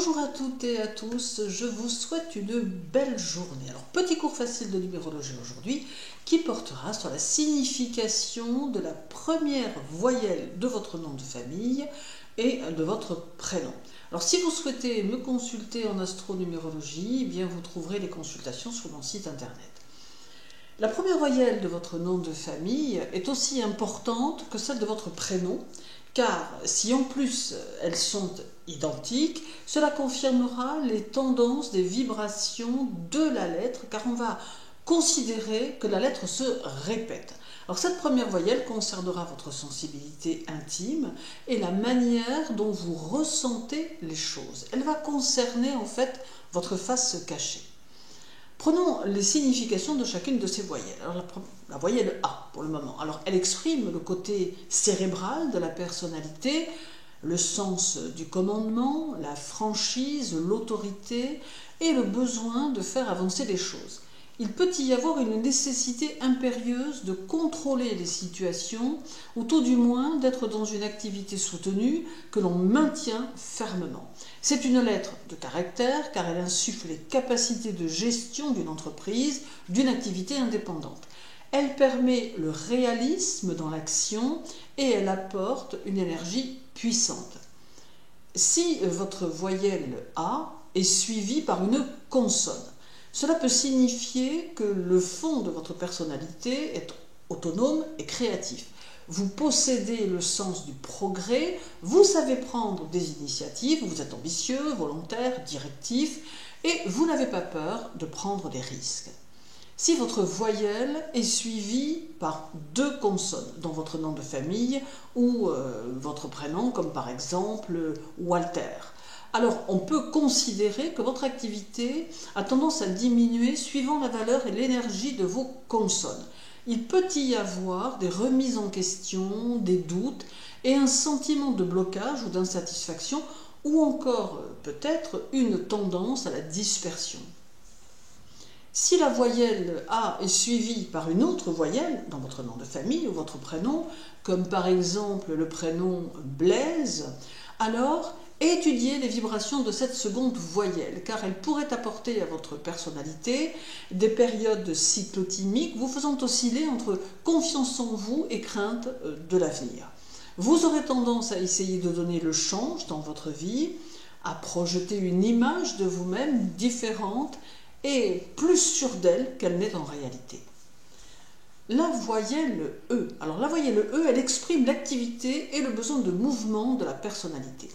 Bonjour à toutes et à tous, je vous souhaite une belle journée. Alors, petit cours facile de numérologie aujourd'hui qui portera sur la signification de la première voyelle de votre nom de famille et de votre prénom. Alors, si vous souhaitez me consulter en astronumérologie, eh bien vous trouverez les consultations sur mon site internet. La première voyelle de votre nom de famille est aussi importante que celle de votre prénom, car si en plus elles sont identiques, cela confirmera les tendances des vibrations de la lettre, car on va considérer que la lettre se répète. Alors cette première voyelle concernera votre sensibilité intime et la manière dont vous ressentez les choses. Elle va concerner en fait votre face cachée. Prenons les significations de chacune de ces voyelles. Alors la voyelle A pour le moment. Alors elle exprime le côté cérébral de la personnalité, le sens du commandement, la franchise, l'autorité et le besoin de faire avancer les choses. Il peut y avoir une nécessité impérieuse de contrôler les situations ou tout du moins d'être dans une activité soutenue que l'on maintient fermement. C'est une lettre de caractère car elle insuffle les capacités de gestion d'une entreprise, d'une activité indépendante. Elle permet le réalisme dans l'action et elle apporte une énergie puissante. Si votre voyelle A est suivie par une consonne, cela peut signifier que le fond de votre personnalité est autonome et créatif. Vous possédez le sens du progrès, vous savez prendre des initiatives, vous êtes ambitieux, volontaire, directif et vous n'avez pas peur de prendre des risques. Si votre voyelle est suivie par deux consonnes dans votre nom de famille ou votre prénom, comme par exemple Walter, alors on peut considérer que votre activité a tendance à diminuer suivant la valeur et l'énergie de vos consonnes. Il peut y avoir des remises en question, des doutes et un sentiment de blocage ou d'insatisfaction ou encore peut-être une tendance à la dispersion. Si la voyelle A est suivie par une autre voyelle dans votre nom de famille ou votre prénom, comme par exemple le prénom Blaise, alors étudiez les vibrations de cette seconde voyelle, car elle pourrait apporter à votre personnalité des périodes cyclotimiques vous faisant osciller entre confiance en vous et crainte de l'avenir. Vous aurez tendance à essayer de donner le change dans votre vie, à projeter une image de vous-même différente et plus sûre d'elle qu'elle n'est en réalité. La voyelle E. Alors la voyelle E, elle exprime l'activité et le besoin de mouvement de la personnalité.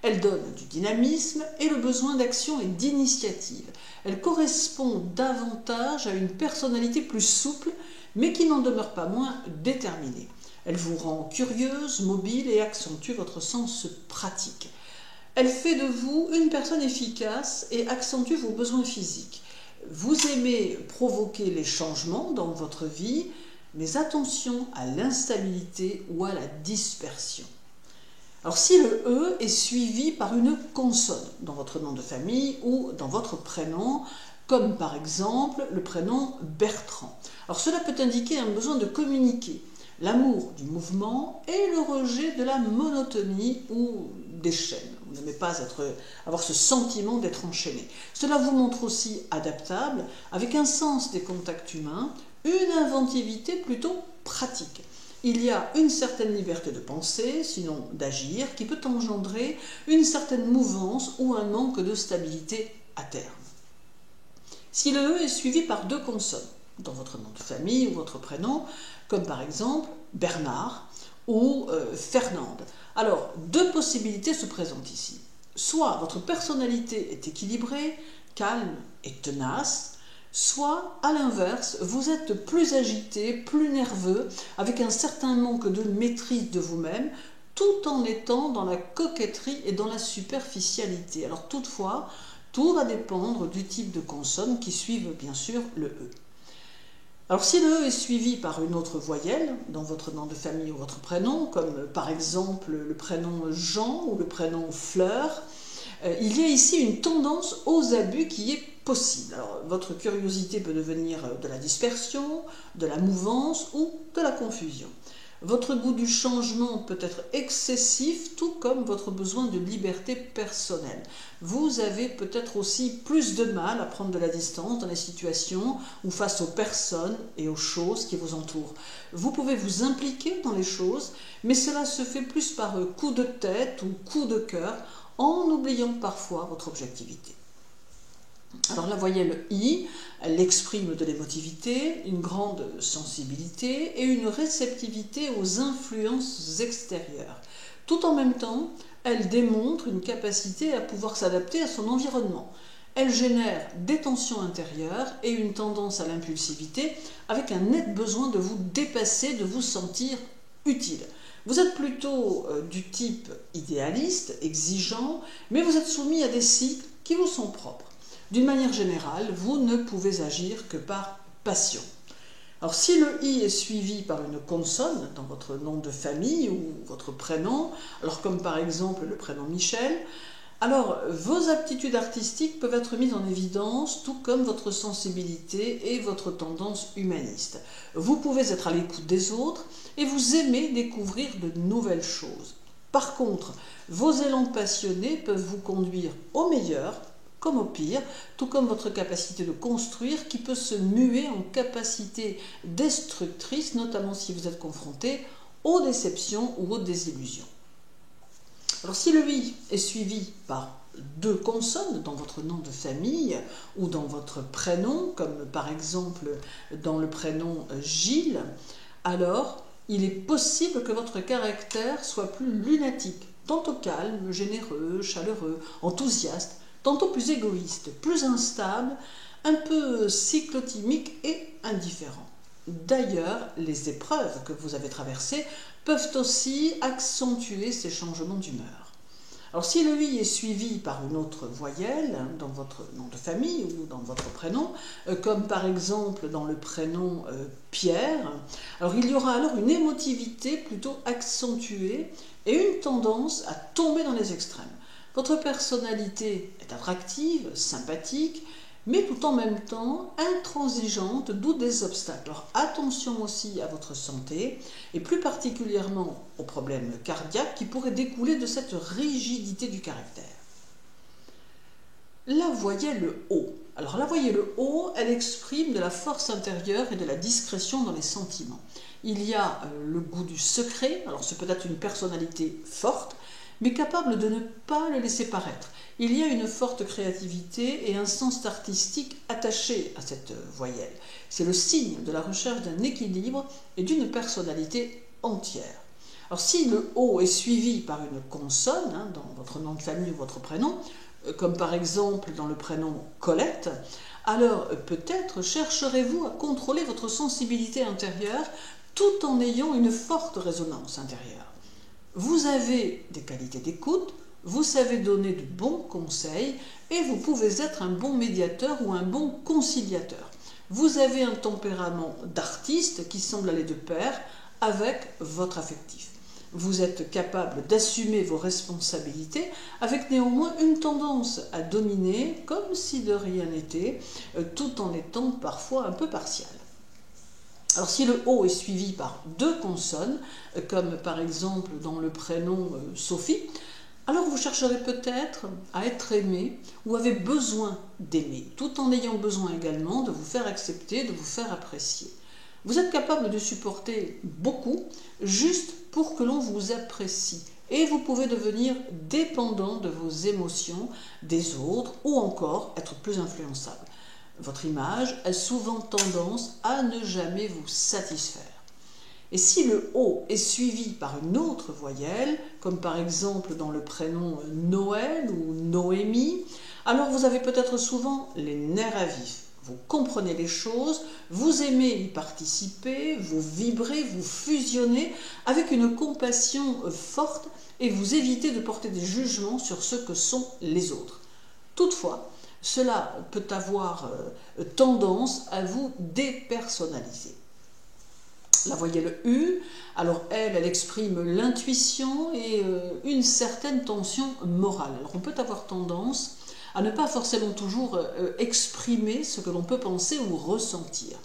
Elle donne du dynamisme et le besoin d'action et d'initiative. Elle correspond davantage à une personnalité plus souple, mais qui n'en demeure pas moins déterminée. Elle vous rend curieuse, mobile et accentue votre sens pratique. Elle fait de vous une personne efficace et accentue vos besoins physiques. Vous aimez provoquer les changements dans votre vie, mais attention à l'instabilité ou à la dispersion. Alors si le E est suivi par une consonne dans votre nom de famille ou dans votre prénom, comme par exemple le prénom Bertrand, alors cela peut indiquer un besoin de communiquer, l'amour du mouvement et le rejet de la monotonie ou des chaînes. Vous n'aimez pas avoir ce sentiment d'être enchaîné. Cela vous montre aussi adaptable, avec un sens des contacts humains, une inventivité plutôt pratique. Il y a une certaine liberté de penser, sinon d'agir, qui peut engendrer une certaine mouvance ou un manque de stabilité à terme. Si le E est suivi par deux consonnes, dans votre nom de famille ou votre prénom, comme par exemple Bernard ou Fernande, alors deux possibilités se présentent ici. Soit votre personnalité est équilibrée, calme et tenace, soit, à l'inverse, vous êtes plus agité, plus nerveux, avec un certain manque de maîtrise de vous-même, tout en étant dans la coquetterie et dans la superficialité. Alors toutefois, tout va dépendre du type de consonnes qui suivent bien sûr le E. Alors si le E est suivi par une autre voyelle, dans votre nom de famille ou votre prénom, comme par exemple le prénom Jean ou le prénom Fleur, il y a ici une tendance aux abus qui est possible. Alors, votre curiosité peut devenir de la dispersion, de la mouvance ou de la confusion. Votre goût du changement peut être excessif, tout comme votre besoin de liberté personnelle. Vous avez peut-être aussi plus de mal à prendre de la distance dans les situations ou face aux personnes et aux choses qui vous entourent. Vous pouvez vous impliquer dans les choses, mais cela se fait plus par coup de tête ou coup de cœur, en oubliant parfois votre objectivité. Alors la voyelle I, elle exprime de l'émotivité, une grande sensibilité et une réceptivité aux influences extérieures. Tout en même temps, elle démontre une capacité à pouvoir s'adapter à son environnement. Elle génère des tensions intérieures et une tendance à l'impulsivité avec un net besoin de vous dépasser, de vous sentir utile. Vous êtes plutôt du type idéaliste, exigeant, mais vous êtes soumis à des cycles qui vous sont propres. D'une manière générale, vous ne pouvez agir que par passion. Alors si le I est suivi par une consonne dans votre nom de famille ou votre prénom, alors comme par exemple le prénom Michel, alors vos aptitudes artistiques peuvent être mises en évidence, tout comme votre sensibilité et votre tendance humaniste. Vous pouvez être à l'écoute des autres et vous aimez découvrir de nouvelles choses. Par contre, vos élans passionnés peuvent vous conduire au meilleur comme au pire, tout comme votre capacité de construire qui peut se muer en capacité destructrice, notamment si vous êtes confronté aux déceptions ou aux désillusions. Alors si le I est suivi par deux consonnes dans votre nom de famille ou dans votre prénom, comme par exemple dans le prénom Gilles, alors il est possible que votre caractère soit plus lunatique, tantôt calme, généreux, chaleureux, enthousiaste, tantôt plus égoïste, plus instable, un peu cyclotimique et indifférent. D'ailleurs, les épreuves que vous avez traversées peuvent aussi accentuer ces changements d'humeur. Alors si le I est suivi par une autre voyelle dans votre nom de famille ou dans votre prénom, comme par exemple dans le prénom Pierre, alors il y aura alors une émotivité plutôt accentuée et une tendance à tomber dans les extrêmes. Votre personnalité est attractive, sympathique, mais tout en même temps intransigeante, d'où des obstacles. Alors attention aussi à votre santé, et plus particulièrement aux problèmes cardiaques qui pourraient découler de cette rigidité du caractère. La voyelle O. Alors la voyelle O, elle exprime de la force intérieure et de la discrétion dans les sentiments. Il y a le goût du secret, alors c'est peut-être une personnalité forte, mais capable de ne pas le laisser paraître. Il y a une forte créativité et un sens artistique attaché à cette voyelle. C'est le signe de la recherche d'un équilibre et d'une personnalité entière. Alors si le O est suivi par une consonne, dans votre nom de famille ou votre prénom, comme par exemple dans le prénom Colette, alors peut-être chercherez-vous à contrôler votre sensibilité intérieure tout en ayant une forte résonance intérieure. Vous avez des qualités d'écoute, vous savez donner de bons conseils et vous pouvez être un bon médiateur ou un bon conciliateur. Vous avez un tempérament d'artiste qui semble aller de pair avec votre affectif. Vous êtes capable d'assumer vos responsabilités avec néanmoins une tendance à dominer comme si de rien n'était, tout en étant parfois un peu partial. Alors si le O est suivi par deux consonnes, comme par exemple dans le prénom Sophie, alors vous chercherez peut-être à être aimé ou avez besoin d'aimer, tout en ayant besoin également de vous faire accepter, de vous faire apprécier. Vous êtes capable de supporter beaucoup juste pour que l'on vous apprécie et vous pouvez devenir dépendant de vos émotions, des autres ou encore être plus influençable. Votre image a souvent tendance à ne jamais vous satisfaire. Et si le O est suivi par une autre voyelle, comme par exemple dans le prénom Noël ou Noémie, alors vous avez peut-être souvent les nerfs à vif. Vous comprenez les choses, vous aimez y participer, vous vibrez, vous fusionnez avec une compassion forte et vous évitez de porter des jugements sur ce que sont les autres. Toutefois, cela peut avoir tendance à vous dépersonnaliser. La voyelle U, alors elle exprime l'intuition et une certaine tension morale. Alors on peut avoir tendance à ne pas forcément toujours exprimer ce que l'on peut penser ou ressentir.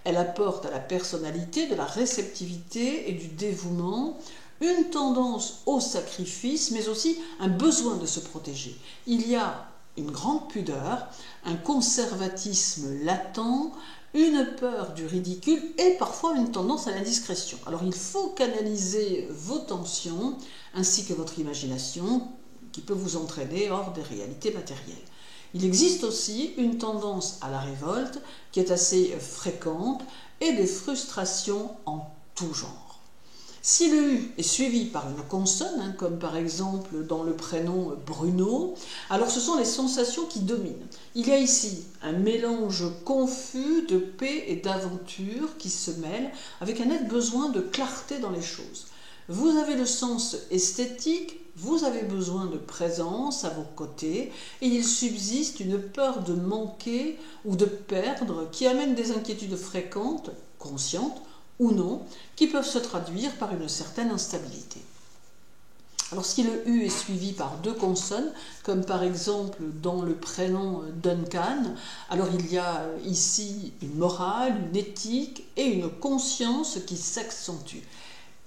Elle apporte à la personnalité de la réceptivité et du dévouement, une tendance au sacrifice, mais aussi un besoin de se protéger. Il y a une grande pudeur, un conservatisme latent, une peur du ridicule et parfois une tendance à l'indiscrétion. Alors il faut canaliser vos tensions ainsi que votre imagination qui peut vous entraîner hors des réalités matérielles. Il existe aussi une tendance à la révolte qui est assez fréquente et des frustrations en tout genre. Si le U est suivi par une consonne, comme par exemple dans le prénom Bruno, alors ce sont les sensations qui dominent. Il y a ici un mélange confus de paix et d'aventure qui se mêlent avec un net besoin de clarté dans les choses. Vous avez le sens esthétique, vous avez besoin de présence à vos côtés et il subsiste une peur de manquer ou de perdre qui amène des inquiétudes fréquentes, conscientes, ou non, qui peuvent se traduire par une certaine instabilité. Alors si le U est suivi par deux consonnes, comme par exemple dans le prénom Duncan, alors il y a ici une morale, une éthique et une conscience qui s'accentuent.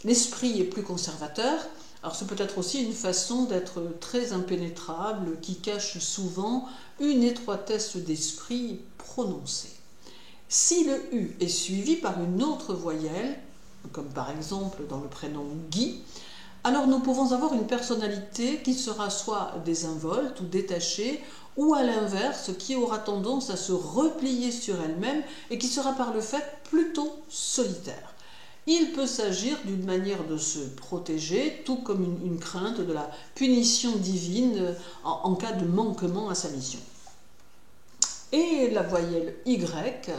L'esprit est plus conservateur, alors c'est peut-être aussi une façon d'être très impénétrable qui cache souvent une étroitesse d'esprit prononcée. Si le U est suivi par une autre voyelle, comme par exemple dans le prénom Guy, alors nous pouvons avoir une personnalité qui sera soit désinvolte ou détachée, ou à l'inverse, qui aura tendance à se replier sur elle-même et qui sera par le fait plutôt solitaire. Il peut s'agir d'une manière de se protéger, tout comme une crainte de la punition divine en cas de manquement à sa mission. Et la voyelle Y,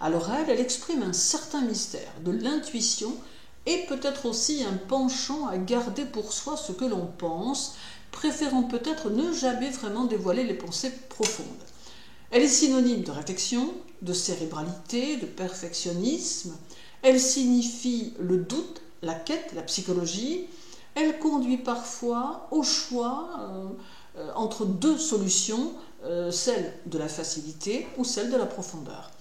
alors elle exprime un certain mystère, de l'intuition et peut-être aussi un penchant à garder pour soi ce que l'on pense, préférant peut-être ne jamais vraiment dévoiler les pensées profondes. Elle est synonyme de réflexion, de cérébralité, de perfectionnisme. Elle signifie le doute, la quête, la psychologie. Elle conduit parfois au choix entre deux solutions, celle de la facilité ou celle de la profondeur.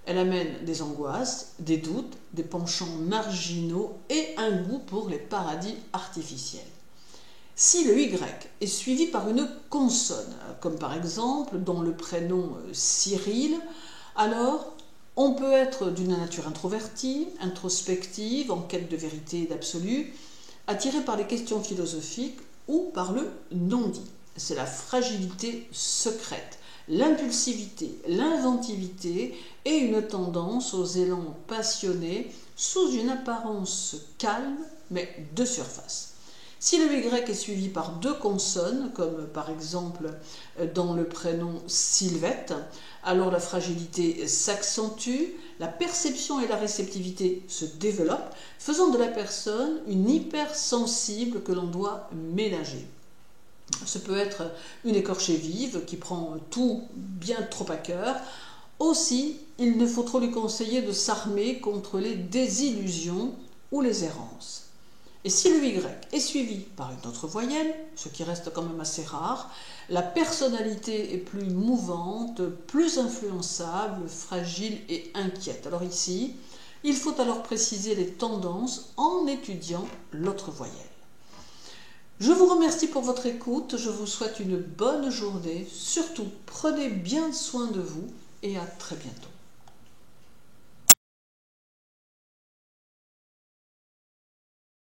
Elle amène des angoisses, des doutes, des penchants marginaux et un goût pour les paradis artificiels. Si le Y est suivi par une consonne, comme par exemple dans le prénom Cyril, alors on peut être d'une nature introvertie, introspective, en quête de vérité et d'absolu, attiré par les questions philosophiques ou par le non-dit. C'est la fragilité secrète, l'impulsivité, l'inventivité et une tendance aux élans passionnés sous une apparence calme mais de surface. Si le Y est suivi par deux consonnes, comme par exemple dans le prénom Sylvette, alors la fragilité s'accentue, la perception et la réceptivité se développent, faisant de la personne une hypersensible que l'on doit ménager. Ce peut être une écorchée vive qui prend tout bien trop à cœur. Aussi, il ne faut trop lui conseiller de s'armer contre les désillusions ou les errances. Et si le Y est suivi par une autre voyelle, ce qui reste quand même assez rare, la personnalité est plus mouvante, plus influençable, fragile et inquiète. Alors ici, il faut alors préciser les tendances en étudiant l'autre voyelle. Je vous remercie pour votre écoute, je vous souhaite une bonne journée, surtout prenez bien soin de vous et à très bientôt.